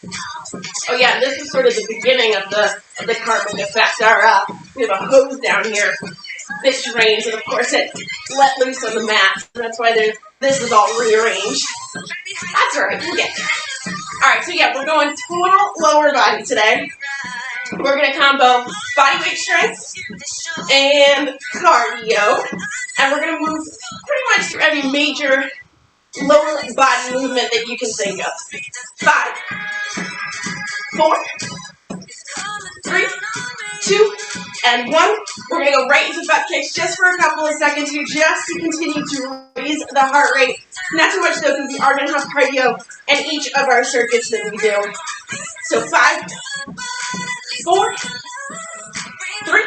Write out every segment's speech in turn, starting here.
Oh yeah, this is sort of the beginning of the carving effect. We have a hose down here. This drains, and of course it let loose on the mat. So that's why this is all rearranged. That's all right, we'll get there. All right, so yeah, we're going total lower body today. We're gonna combo body weight strength and cardio, and we're gonna move pretty much through every major lower body movement that you can think of. 5, 4, 3, 2, and 1. We're going to go right into butt kicks just for a couple of seconds here, just to continue to raise the heart rate. Not too much though, because we are going to have cardio in each of our circuits that we do. So 5, 4, 3,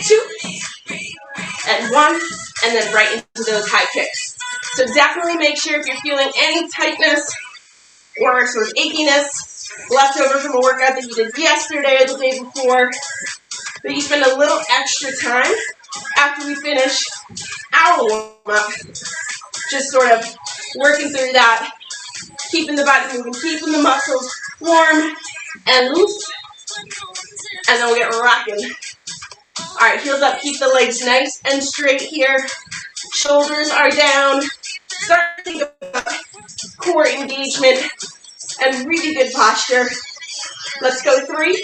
2, and 1, and then right into those high kicks. So definitely make sure if you're feeling any tightness or sort of achiness left over from a workout that you did yesterday or the day before, that you spend a little extra time after we finish our warm-up, just sort of working through that, keeping the body moving, keeping the muscles warm and loose, and then we'll get rocking. All right, heels up, keep the legs nice and straight here. Shoulders are down. Start to think about core engagement and really good posture. Let's go 3,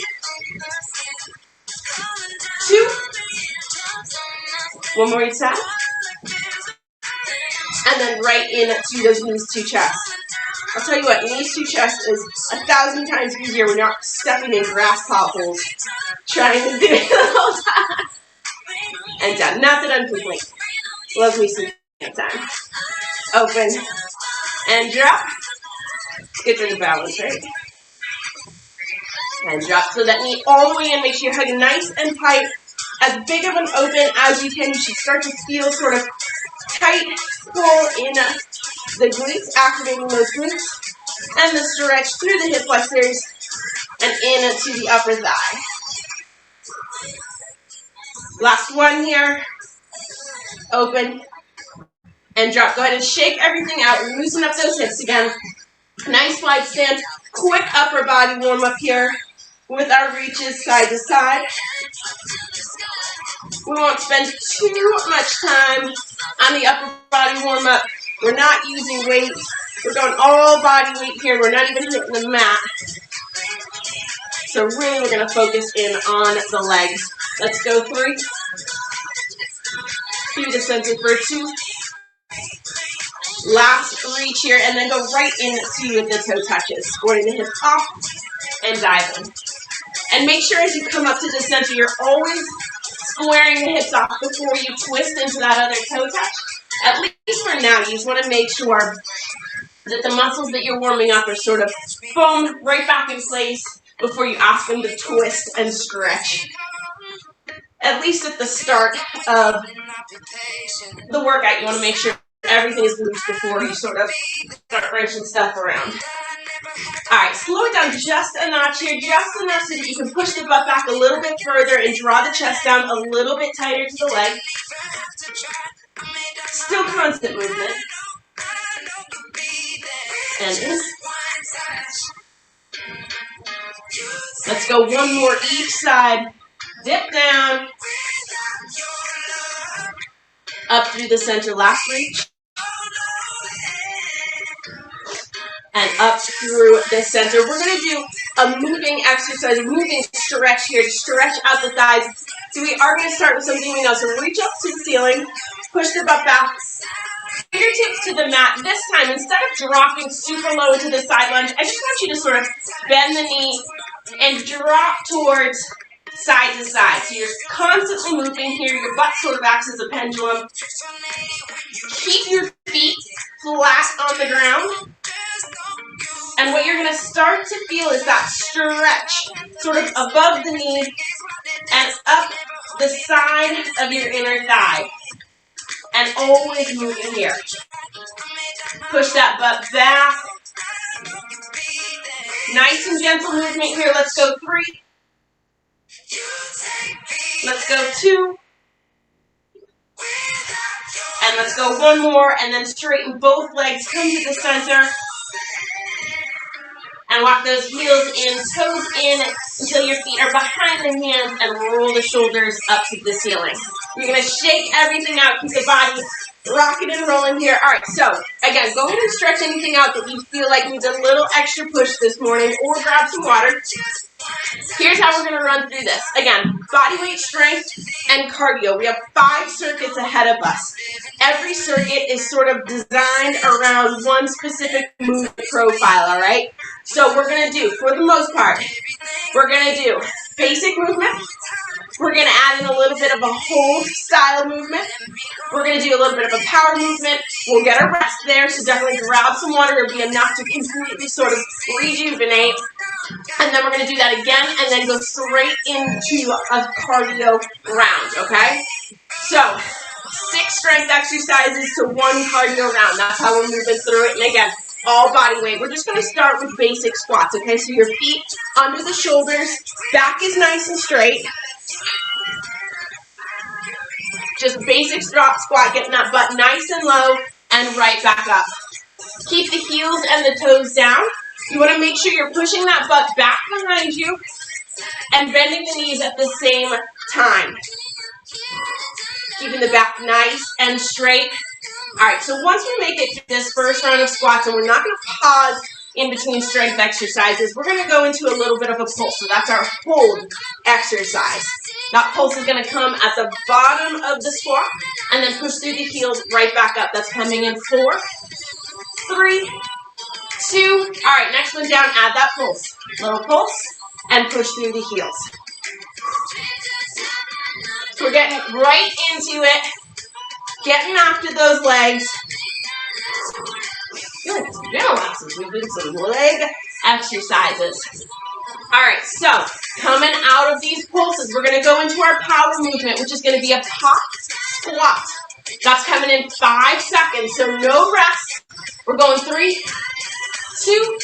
2, one more each side, and then right into those knees to chest. I'll tell you what, knees to chest is 1,000 times easier when you're not stepping in grass potholes trying to do it the whole time. And done. Not that I'm complaining. Love me some time. Open and drop. Good for the balance, right? And drop. So that knee all the way in. Make sure you're hugging nice and tight. As big of an open as you can. You should start to feel sort of tight pull in the glutes, activating those glutes. And the stretch through the hip flexors and into the upper thigh. Last one here. Open and drop. Go ahead and shake everything out. Loosen up those hips again. Nice wide stance. Quick upper body warm up here with our reaches side to side. We won't spend too much time on the upper body warm up. We're not using weights. We're going all body weight here. We're not even hitting the mat. So really we're going to focus in on the legs. Let's go 3. Through the center for 2. Last reach here, and then go right into the toe touches. Squaring the hips off and diving. And make sure as you come up to the center, you're always squaring the hips off before you twist into that other toe touch. At least for now, you just want to make sure that the muscles that you're warming up are sort of foamed right back in place before you ask them to twist and stretch. At least at the start of the workout, you want to make sure everything is loose before you sort of start wrenching stuff around. All right, slow it down just a notch here, just enough so that you can push the butt back a little bit further and draw the chest down a little bit tighter to the leg. Still constant movement. And in. Let's go one more each side. Dip down. Up through the center, last reach. And up through the center. We're going to do a moving exercise, a moving stretch here to stretch out the thighs. So we are going to start with something we know. So reach up to the ceiling, push the butt back, fingertips to the mat. This time, instead of dropping super low into the side lunge, I just want you to sort of bend the knee and drop towards side to side. So you're constantly moving here. Your butt sort of acts as a pendulum. Keep your feet flat on the ground. And what you're going to start to feel is that stretch sort of above the knee and up the side of your inner thigh. And always moving here. Push that butt back. Nice and gentle movement here. Let's go 3. Let's go 2. And let's go one more. And then straighten both legs. Come to the center. And walk those heels in, toes in, until your feet are behind the hands and roll the shoulders up to the ceiling. You're going to shake everything out, keep the body rocking and rolling here. All right, so again, go ahead and stretch anything out that you feel like needs a little extra push this morning, or grab some water. Here's how we're going to run through this. Again, body weight strength and cardio. We have 5 circuits ahead of us. Every circuit is sort of designed around one specific movement profile, all right? So we're going to do, for the most part, we're going to do basic movement. We're going to add in a little bit of a hold style movement. We're going to do a little bit of a power movement. We'll get a rest there, so definitely grab some water. It'll be enough to completely sort of rejuvenate. And then we're going to do that again and then go straight into a cardio round, okay? So 6 strength exercises to 1 cardio round. That's how we're moving through it. And again, all body weight. We're just going to start with basic squats, okay? So your feet under the shoulders, back is nice and straight. Just basic squat, getting that butt nice and low and right back up. Keep the heels and the toes down. You want to make sure you're pushing that butt back behind you and bending the knees at the same time. Keeping the back nice and straight. All right, so once we make it to this first round of squats, and we're not going to pause in between strength exercises, we're going to go into a little bit of a pulse. So that's our hold exercise. That pulse is going to come at the bottom of the squat and then push through the heels right back up. That's coming in 4, 3, 2. All right, next one down, add that pulse. Little pulse and push through the heels. So we're getting right into it, getting after those legs. I feel like it's been a while since we've done some leg exercises. All right, so coming out of these pulses, we're going to go into our power movement, which is going to be a pop squat. That's coming in 5 seconds, so no rest. We're going 3, 2,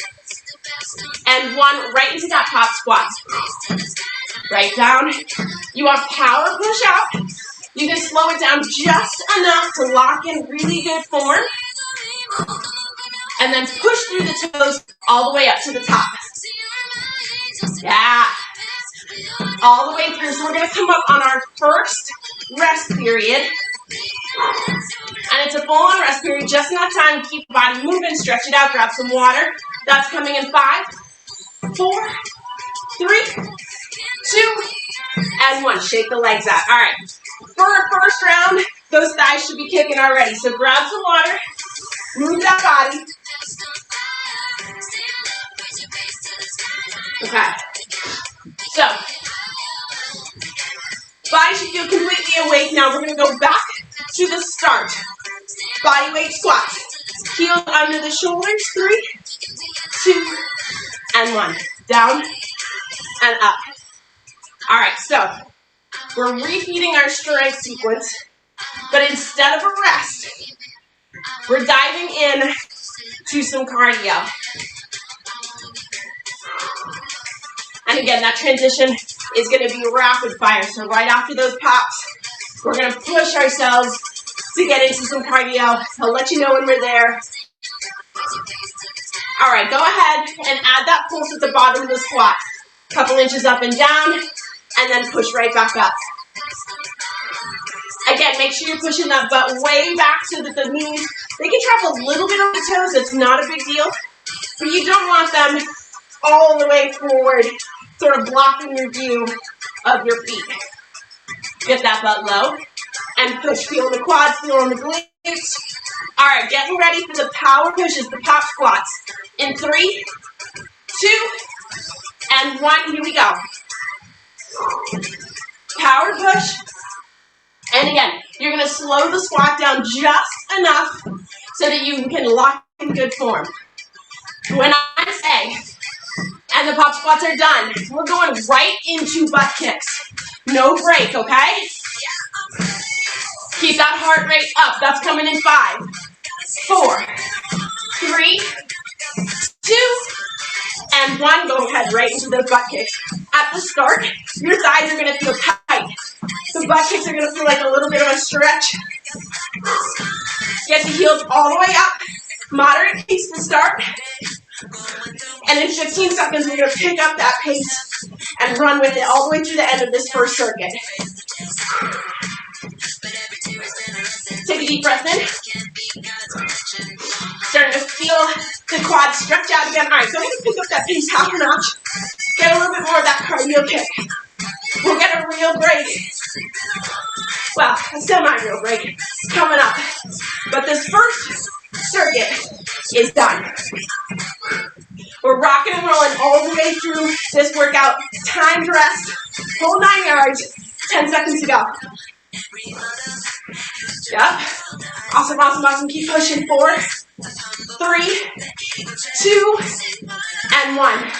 and 1, right into that pop squat. Right down. You want power push out. You can slow it down just enough to lock in really good form. And then push through the toes all the way up to the top. Yeah. All the way through. So we're going to come up on our first rest period. And it's a full-on rest period, just enough time to keep the body moving, stretch it out, grab some water. That's coming in 5, 4, 3, 2, and 1. Shake the legs out. All right. For our first round, those thighs should be kicking already. So grab some water, move that body. Okay. So, body should feel completely awake now. We're going to go back to the start. Body weight squats. Heels under the shoulders. 3, 2, and 1. Down and up. All right, so we're repeating our strength sequence, but instead of a rest, we're diving in to some cardio. And again, that transition is going to be rapid fire. So right after those pops, we're going to push ourselves to get into some cardio. I'll let you know when we're there. All right, go ahead and add that pulse at the bottom of the squat. Couple inches up and down, and then push right back up. Again, make sure you're pushing that butt way back so that the knees, they can trap a little bit on the toes. It's not a big deal. But you don't want them all the way forward, sort of blocking your view of your feet. Get that butt low and push. Feel the quads, feel the glutes. All right, getting ready for the power pushes, the pop squats. In 3, 2, and 1. Here we go. Power push. And again, you're going to slow the squat down just enough so that you can lock in good form. When I say, and the pop squats are done, we're going right into butt kicks. No break, okay? Keep that heart rate up. That's coming in 5, 4, 3, 2, and 1. Go ahead, right into those butt kicks. At the start, your thighs are going to feel tight. The butt kicks are going to feel like a little bit of a stretch. Get the heels all the way up. Moderate pace to start. And in 15 seconds, we're going to pick up that pace and run with it all the way through the end of this first circuit. Take a deep breath in. Starting to feel the quads stretch out again. All right, so I'm going to pick up that pace half a notch. Get a little bit more of that cardio kick. We'll get a real break. Well, a semi-real break coming up. But this first circuit is done. We're rocking and rolling all the way through this workout. Timed rest. Whole 9 yards. 10 seconds to go. Yep. Awesome, awesome, awesome. Keep pushing. 4, 3, 2, and 1.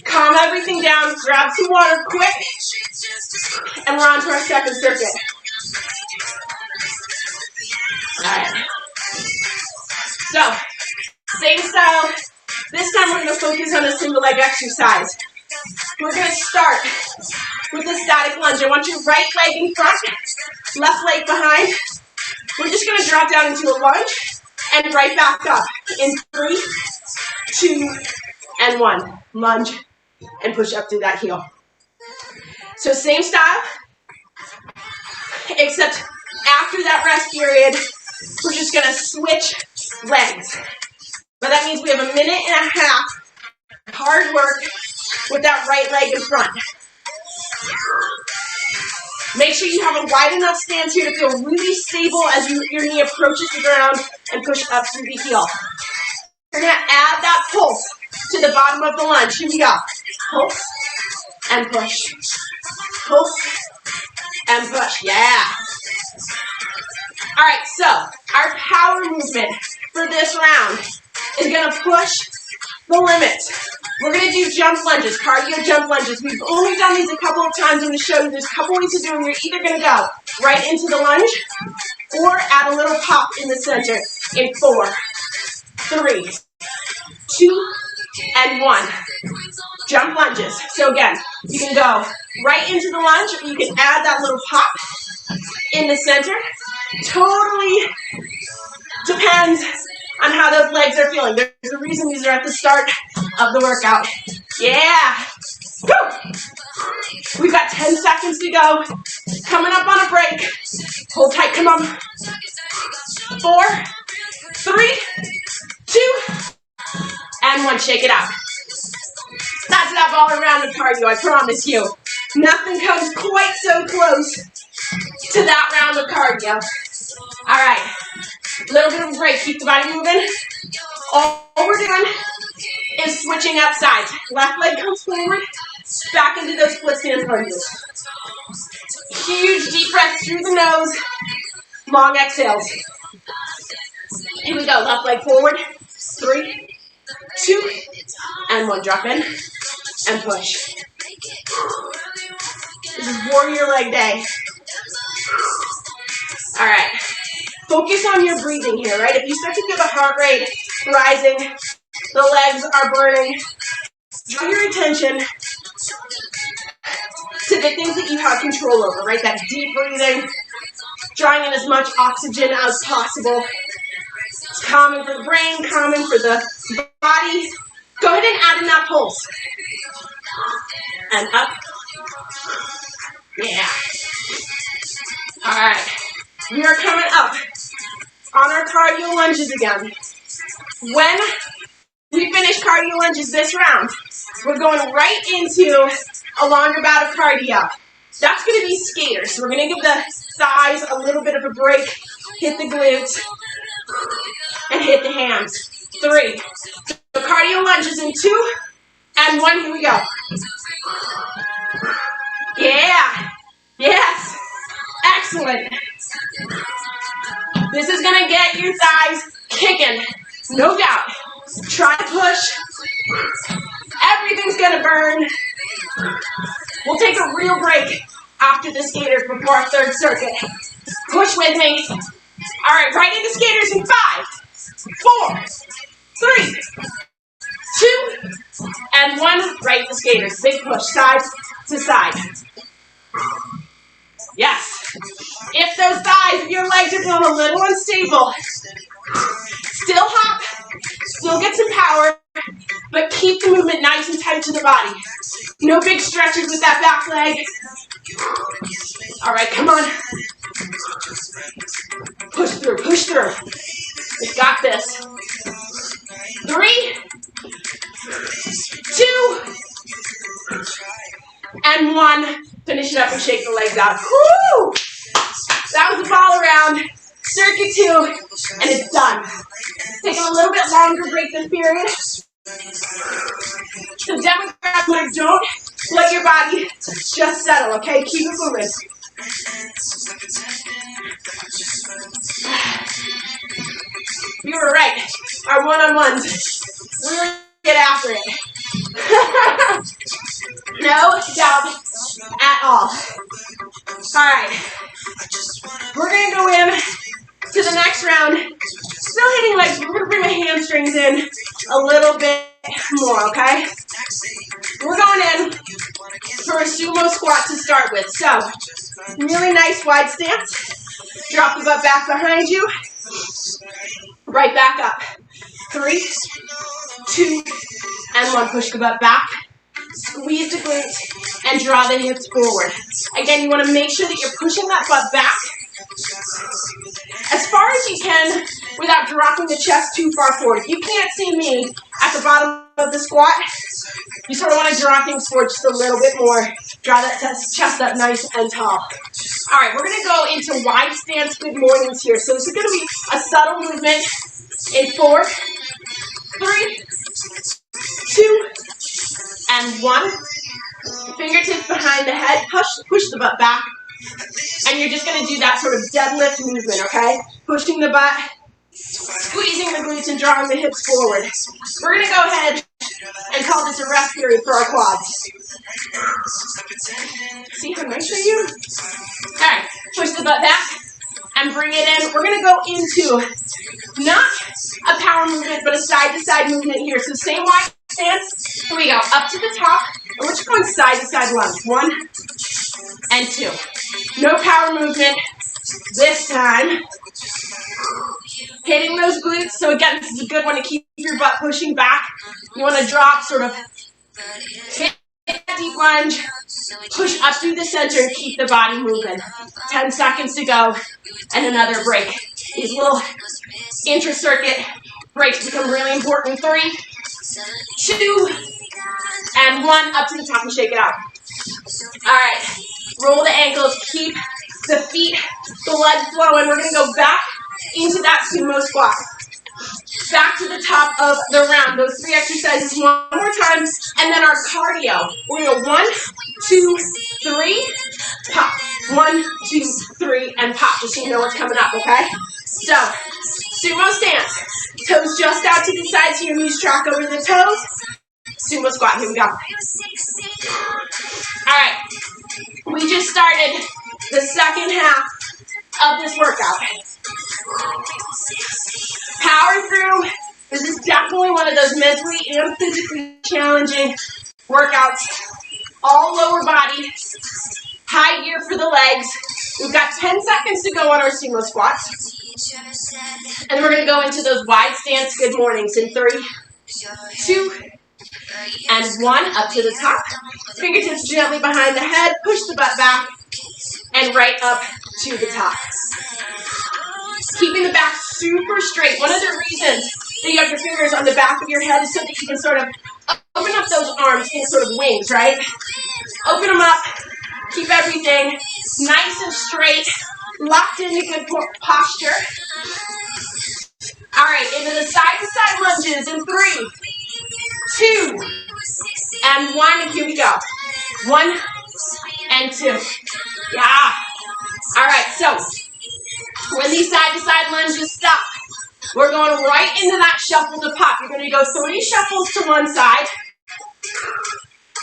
Calm everything down. Grab some water quick. And we're on to our second circuit. Alright. So, same style. This time we're going to focus on a single leg exercise. We're going to start with a static lunge. I want your right leg in front, left leg behind. We're just going to drop down into a lunge and right back up in 3, 2, and 1. Lunge and push up through that heel. So same style, except after that rest period, we're just going to switch legs. But that means we have a minute and a half hard work with that right leg in front. Make sure you have a wide enough stance here to feel really stable as your knee approaches the ground and push up through the heel. We're going to add that pulse to the bottom of the lunge. Here we go. Pulse and push. Pulse and push. Yeah. All right, so our power movement for this round is going to push the limits. We're going to do jump lunges, cardio jump lunges. We've only done these a couple of times. I'm going to show you there's a couple ways to do them. You're either going to go right into the lunge or add a little pop in the center in 4, 3, 2, and 1. Jump lunges. So again, you can go right into the lunge or you can add that little pop in the center. Totally depends on how those legs are feeling. There's a reason these are at the start of the workout. Yeah. Woo. We've got 10 seconds to go. Coming up on a break. Hold tight, come on. 4, 3, 2, and 1. Shake it out. That's that all around the cardio, I promise you. Nothing comes quite so close to that round of cardio. All right. A little bit of a break. Keep the body moving. All we're doing is switching up sides. Left leg comes forward. Back into those split stance lunges. Huge deep breath through the nose. Long exhales. Here we go. Left leg forward. 3, 2, and 1. Drop in and push. This is warrior leg day. All right. Focus on your breathing here, right? If you start to feel the heart rate rising, the legs are burning, draw your attention to the things that you have control over, right? That deep breathing, drawing in as much oxygen as possible. It's calming for the brain, calming for the body. Go ahead and add in that pulse. And up. Yeah. All right. We are coming up on our cardio lunges again. When we finish cardio lunges this round, we're going right into a longer bout of cardio. That's going to be skaters. So we're going to give the thighs a little bit of a break, hit the glutes, and hit the hands. 3. So cardio lunges in 2 and 1. Here we go. Yeah. Yes. Excellent. This is going to get your thighs kicking. No doubt. Try to push. Everything's going to burn. We'll take a real break after the skaters before our third circuit. Push with me. All right, right into skaters in 5, 4, 3, 2, and 1. Right to skaters. Big push, side to side. Yes. If those thighs, if your legs are feeling a little unstable, still hop, still get some power. but keep the movement nice and tight to the body. No big stretches with that back leg. All right, come on. Push through, push through. We've got this. 3, 2, and 1. Finish it up and shake the legs out. Woo! That was the ball around. Circuit 2, and it's done. Taking a little bit longer break this period. So Democrats, don't let your body just settle, okay? Keep it moving. You were right. Our one-on-ones really get after it. No doubt at all. All right. We're going to go in to the next round. Still hitting legs. We're going to bring my hamstrings in a little bit more, okay? We're going in for a sumo squat to start with. So, really nice wide stance. Drop the butt back behind you. Right back up. 3, 2, and 1. Push the butt back. Squeeze the glutes and draw the hips forward. Again, you want to make sure that you're pushing that butt back as far as you can without dropping the chest too far forward. If you can't see me at the bottom of the squat, you sort of want to draw things forward just a little bit more. Draw that chest up nice and tall. All right, we're going to go into wide stance good mornings here. So this is going to be a subtle movement in 4, 3, 2, and 1. Fingertips behind the head. Push the butt back. And you're just going to do that sort of deadlift movement, okay? Pushing the butt, squeezing the glutes, and drawing the hips forward. We're going to go ahead and call this a rest period for our quads. See how nice are you? All right, push the butt back and bring it in. We're going to go into not a power movement, but a side-to-side movement here. So same wide stance. Here we go. Up to the top. And we're just going side-to-side lunge. 1 and 2. No power movement this time. Hitting those glutes. So again, this is a good one to keep your butt pushing back. You want to drop, sort of hit that deep lunge, push up through the center, and keep the body moving. 10 seconds to go, and another break. These little intra-circuit breaks become really important. 3, 2, and 1. Up to the top and shake it out. All right. Roll the ankles. Keep the feet, the legs flowing. We're going to go back into that sumo squat. Back to the top of the round. Those 3 exercises one more time. And then our cardio. We're going to go 1, 2, 3, pop. 1, 2, 3, and pop. Just so you know what's coming up, okay? So, sumo stance. Toes just out to the sides. Your knees track over the toes. Sumo squat. Here we go. All right. We just started the second half of this workout. Power through. This is definitely one of those mentally and physically challenging workouts. All lower body. High gear for the legs. We've got 10 seconds to go on our sumo squats. And we're going to go into those wide stance good mornings in 3, 2, and 1. Up to the top. Fingertips gently behind the head. Push the butt back. And right up to the top. Keeping the back super straight. One of the reasons that you have your fingers on the back of your head is so that you can sort of open up those arms in sort of wings, right? Open them up. Keep everything nice and straight. Locked into good posture. All right, into the side-to-side lunges in 3, 2, and 1. And here we go. 1 and 2. Yeah. All right, so when these side-to-side lunges stop, we're going right into that shuffle to pop. You're going to go 3 shuffles to one side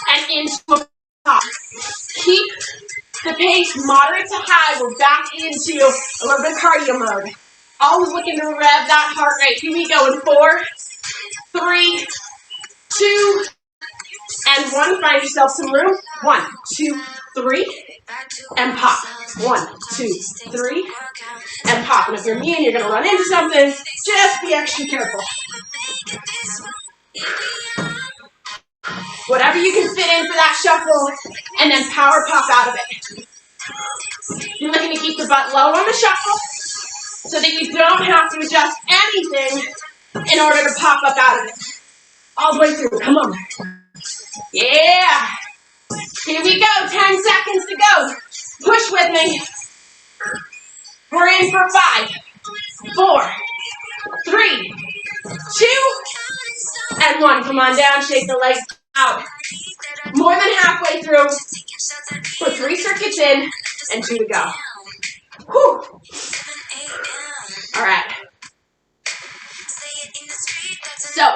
and into a pop. Keep the pace moderate to high. We're back into a little bit of cardio mode. Always looking to rev that heart rate. Here we go in 4, 3, 2, and 1. Find yourself some room. 1, 2, 3, and pop. 1, 2, 3, and pop. And if you're me and you're going to run into something, just be extra careful. Whatever you can fit in for that shuffle, and then power pop out of it. You're looking to keep the butt low on the shuffle so that you don't have to adjust anything in order to pop up out of it. All the way through. Come on. Yeah. Here we go. 10 seconds to go. Push with me. We're in for 5, 4, 3, 2, and 1. Come on down. Shake the legs out. More than halfway through. We're 3 circuits in and 2 to go. Whew. All right. So,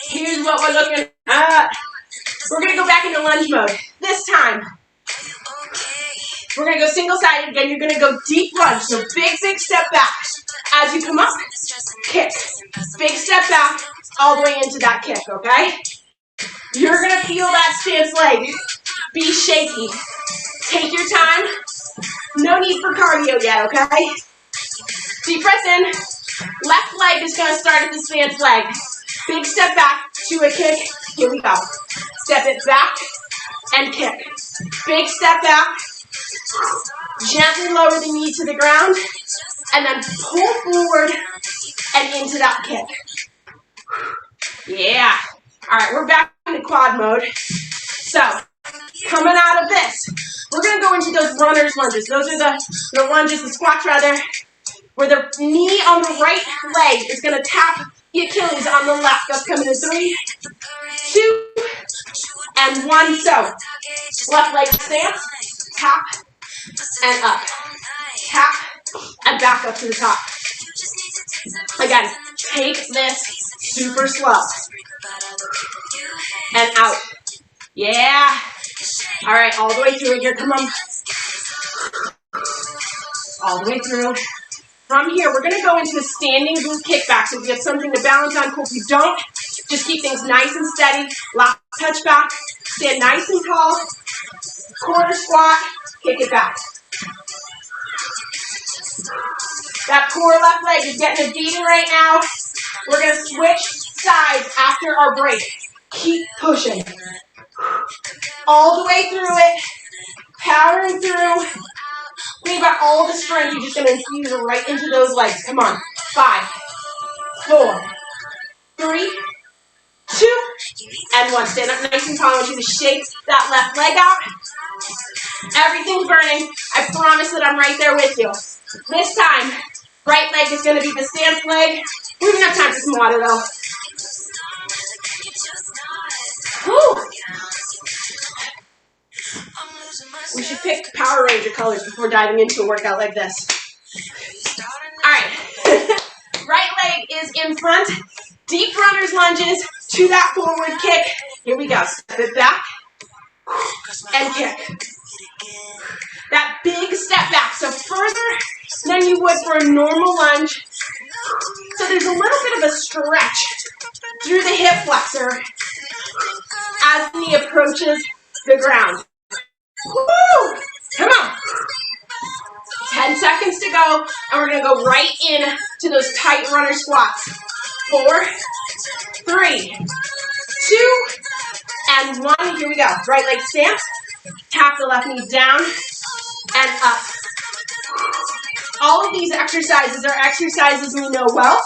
here's what we're looking at. We're going to go back into lunge mode. This time, we're going to go single-sided again. You're going to go deep lunge. So big step back. As you come up, kick. Big step back all the way into that kick, okay? You're going to feel that stance leg. Be shaky. Take your time. No need for cardio yet, okay? Deep breath in. Left leg is going to start at the stance leg. Big step back to a kick. Here we go. Step it back and kick. Big step back. Gently lower the knee to the ground. And then pull forward and into that kick. Yeah. All right, we're back into quad mode. So, coming out of this, we're going to go into those runner's lunges. Those are the lunges, the squats rather, where the knee on the right leg is going to tap the Achilles on the left. That's coming in 3, 2, and 1. So, left leg stance, tap, and up. Tap, and back up to the top. Again, take this super slow. And out. Yeah. All right, all the way through here. Come on. All the way through. From here, we're going to go into a standing glute kickback. So if you have something to balance on, cool. If you don't, just keep things nice and steady. Last touch back. Stand nice and tall. Quarter squat. Kick it back. That core left leg is getting a beating right now. We're going to switch sides after our break. Keep pushing. All the way through it. Powering through. We've got all the strength. You're just going to infuse it right into those legs. Come on. 5, 4, 3, 2, and 1. Stand up nice and tall. I want you to shake that left leg out. Everything's burning. I promise that I'm right there with you. This time, right leg is going to be the stance leg. We don't have time for some water though. Whew. We should pick Power Ranger colors before diving into a workout like this. Alright. Right leg is in front. Deep runner's lunges to that forward kick. Here we go. Step it back. And kick. That big step back. So further than you would for a normal lunge. So there's a little bit of a stretch through the hip flexor as the knee approaches the ground. Woo! Come on. 10 seconds to go, and we're going to go right in to those tight runner squats. 4, 3, 2, and 1. Here we go. Right leg stance. Tap the left knee down and up. All of these exercises are exercises we know well,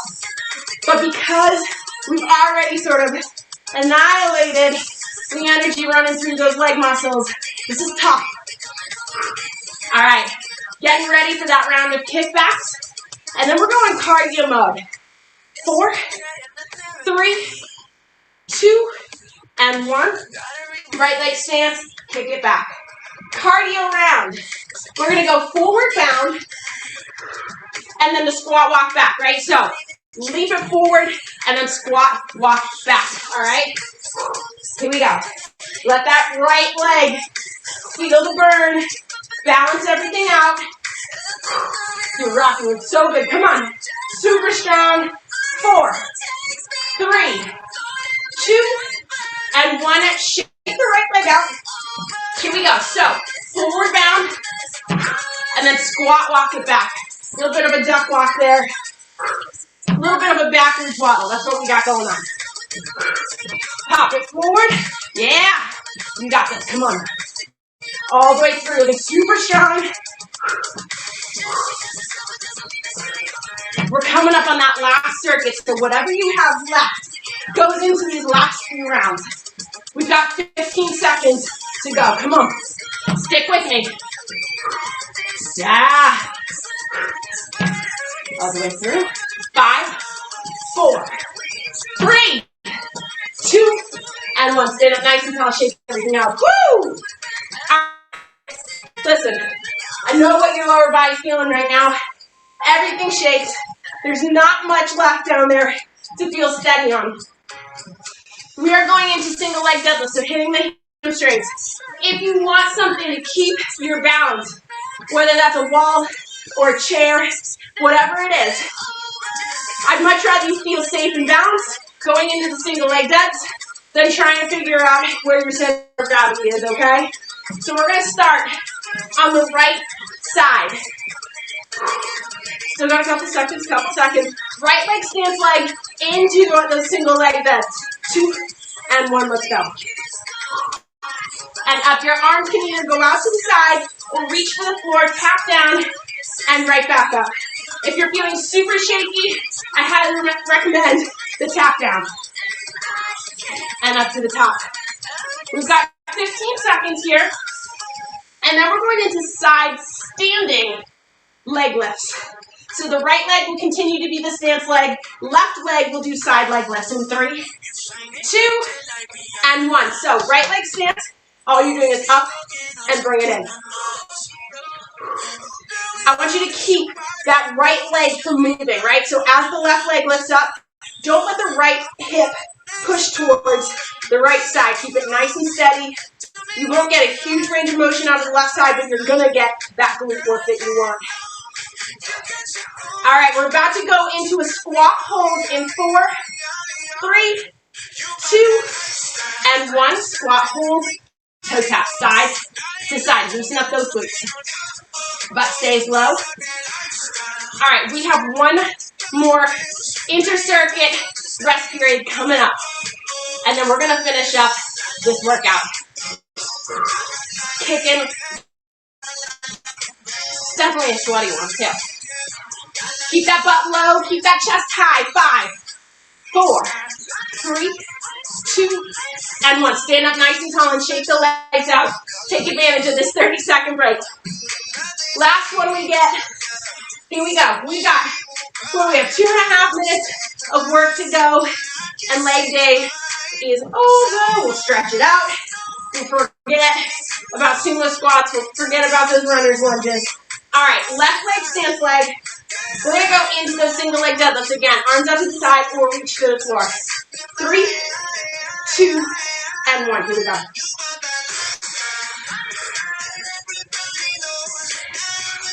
but because we've already sort of annihilated the energy running through those leg muscles, this is tough. All right, getting ready for that round of kickbacks, and then we're going cardio mode. 4, 3, 2, and 1. Right leg stance, kick it back. Cardio round. We're going to go forward bound, and then the squat walk back, right? So, leap it forward, and then squat walk back, all right? Here we go. Let that right leg feel the burn. Balance everything out. You're rocking it so good. Come on. Super strong. 4, 3, 2, and 1. Shake the right leg out. Here we go. So, forward bound, and then squat walk it back. A little bit of a duck walk there. A little bit of a backwards waddle. That's what we got going on. Pop it forward. Yeah. You got this. Come on. All the way through. Looking super strong. We're coming up on that last circuit, so whatever you have left goes into these last few rounds. We've got 15 seconds to go. Come on. Stick with me. Yeah. All the way through. 5, 4, 3, 2, and 1. Stand up nice and tall. Shake everything out. Woo! Listen, I know what your lower body's feeling right now. Everything shakes. There's not much left down there to feel steady on. We are going into single leg deadlift, so hitting the hamstrings. If you want something to keep your balance, whether that's a wall or a chair, whatever it is, I'd much rather you feel safe and balanced going into the single leg deads than trying to figure out where your center of gravity is, okay? So we're going to start on the right side. Still got a couple seconds. Right leg stance leg into the single leg deads. 2 and 1, let's go. And up, your arms can either go out to the side or reach for the floor, tap down, and right back up. If you're feeling super shaky, I highly recommend the tap down. And up to the top. We've got 15 seconds here. And then we're going into side standing leg lifts. So the right leg will continue to be the stance leg. Left leg will do side leg lifts in 3, 2, and 1. So right leg stance. All you're doing is up and bring it in. I want you to keep that right leg from moving, right? So as the left leg lifts up, don't let the right hip push towards the right side. Keep it nice and steady. You won't get a huge range of motion out of the left side, but you're going to get that glute work that you want. All right, we're about to go into a squat hold in 4, 3, 2, and 1. Squat hold. Toe tap side to side. Loosen up those glutes. Butt stays low. All right, we have one more inter-circuit rest period coming up. And then we're going to finish up this workout. Kicking. It's definitely a sweaty one, too. Keep that butt low. Keep that chest high. 5, 4, 3, 2, and 1. Stand up nice and tall and shake the legs out. Take advantage of this 30-second break. Last one we get. Here we go. We have 2.5 minutes of work to go, and leg day is over. We'll stretch it out. We'll forget about sumo squats. We'll forget about those runner's lunges. All right, left leg, stance leg. We're going to go into those single leg deadlifts again. Arms out to the side or reach to the floor. 3, 2, and 1. Here we go.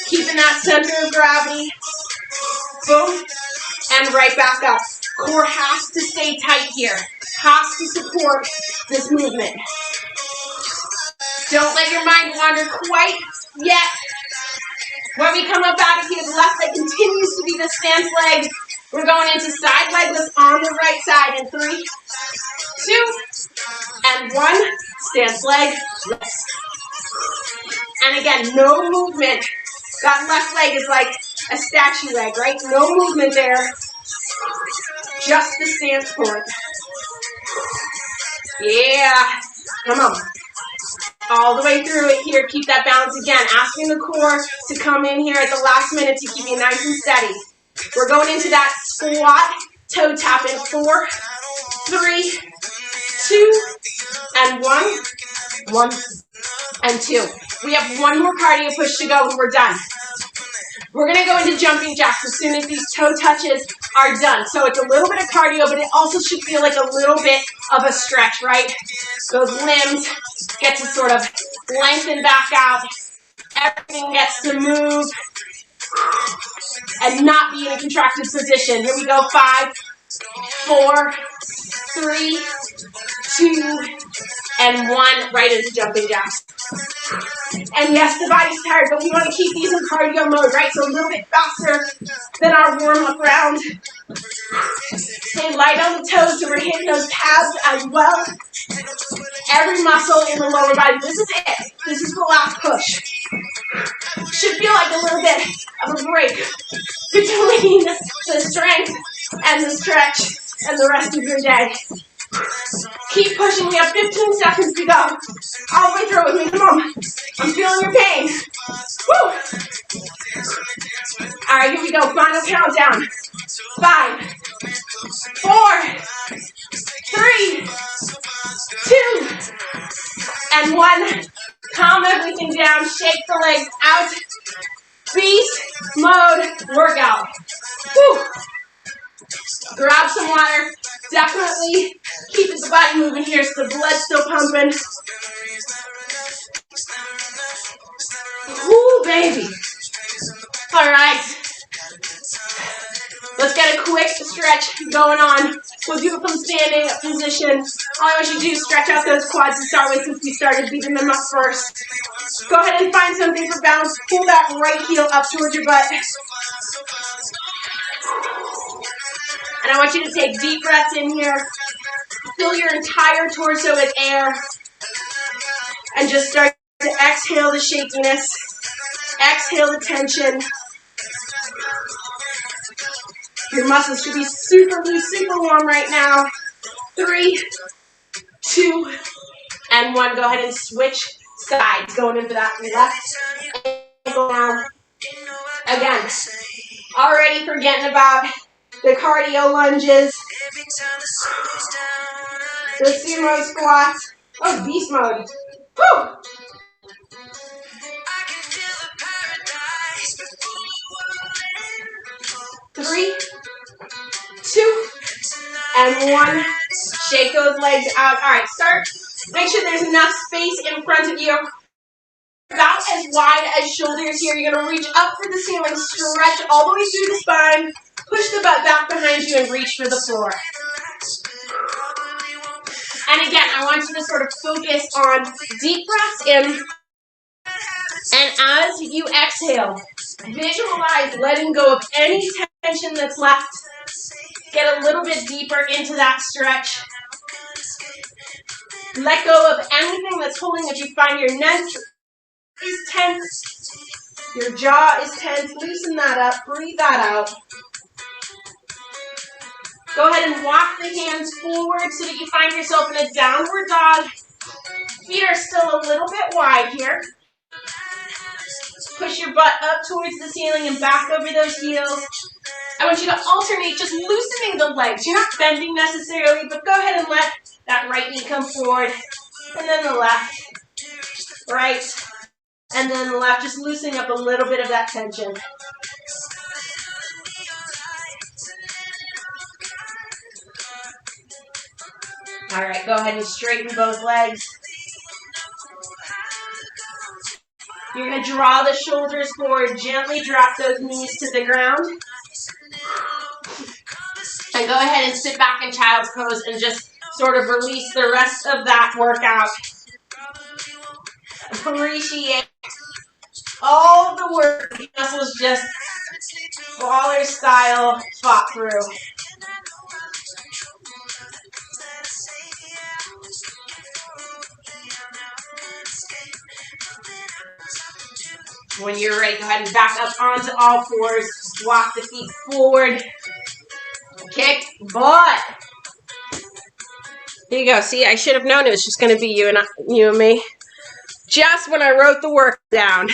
Keeping that center of gravity. Boom. And right back up. Core has to stay tight here. Has to support this movement. Don't let your mind wander quite yet. When we come up out of here, the left leg continues to be the stance leg. We're going into side leg lifts on the right side in 3, 2, and 1. Stance leg lifts. And again, no movement. That left leg is like a statue leg, right? No movement there. Just the stance point. Yeah. Come on. All the way through it here. Keep that balance again. Asking the core to come in here at the last minute to keep you nice and steady. We're going into that squat toe tap in 4, 3, 2, and 1. 1 and 2. We have one more cardio push to go and we're done. We're going to go into jumping jacks as soon as these toe touches are done. So it's a little bit of cardio, but it also should feel like a little bit of a stretch, right? Those limbs get to sort of lengthen back out. Everything gets to move and not be in a contracted position. Here we go. 5, 4, 3, 2, and 1. Right into jumping jacks. And yes, the body's tired, but we want to keep these in cardio mode, right? So a little bit faster than our warm-up round. Stay light on the toes so we're hitting those calves as well. Every muscle in the lower body. This is it. This is the last push. Should feel like a little bit of a break between the strength and the stretch and the rest of your day. Keep pushing. We have 15 seconds to go. All the way through with me. Come on. I'm feeling your pain. Woo! All right, here we go. Final countdown. 5, 4, 3, 2, and 1. Calm everything down. Shake the legs out. Beast mode workout. Woo! Grab some water. Definitely keeping the body moving here so the blood's still pumping. Ooh, baby. All right. Let's get a quick stretch going on. We'll do it from standing position. All I want you to do is stretch out those quads to start with since we started beating them up first. Go ahead and find something for balance. Pull that right heel up towards your butt. And I want you to take deep breaths in here. Fill your entire torso with air. And just start to exhale the shakiness. Exhale the tension. Your muscles should be super loose, super warm right now. 3, 2, and 1. Go ahead and switch sides. Going into that left ankle now. Again, already forgetting about the cardio lunges, the sumo squats. Oh, beast mode. Woo! 3, 2, and 1. Shake those legs out. All right, start. Make sure there's enough space in front of you. About as wide as shoulders here. You're going to reach up for the ceiling, stretch all the way through the spine, push the butt back behind you, and reach for the floor. And again, I want you to sort of focus on deep breaths in. And as you exhale, visualize letting go of any tension that's left. Get a little bit deeper into that stretch. Let go of anything that's holding. If you find your neck is tense, your jaw is tense, loosen that up, breathe that out. Go ahead and walk the hands forward so that you find yourself in a downward dog. Feet are still a little bit wide here. Push your butt up towards the ceiling and back over those heels. I want you to alternate just loosening the legs. You're not bending necessarily, but go ahead and let that right knee come forward. And then the left, right, and then the left, just loosening up a little bit of that tension. All right, go ahead and straighten both legs. You're going to draw the shoulders forward, gently drop those knees to the ground. And go ahead and sit back in child's pose and just sort of release the rest of that workout. Appreciate all the work the muscles just baller style fought through. When you're ready, go ahead and back up onto all fours. Walk the feet forward. Kick butt. There you go. See, I should have known it was just going to be you and me. Just when I wrote the work down.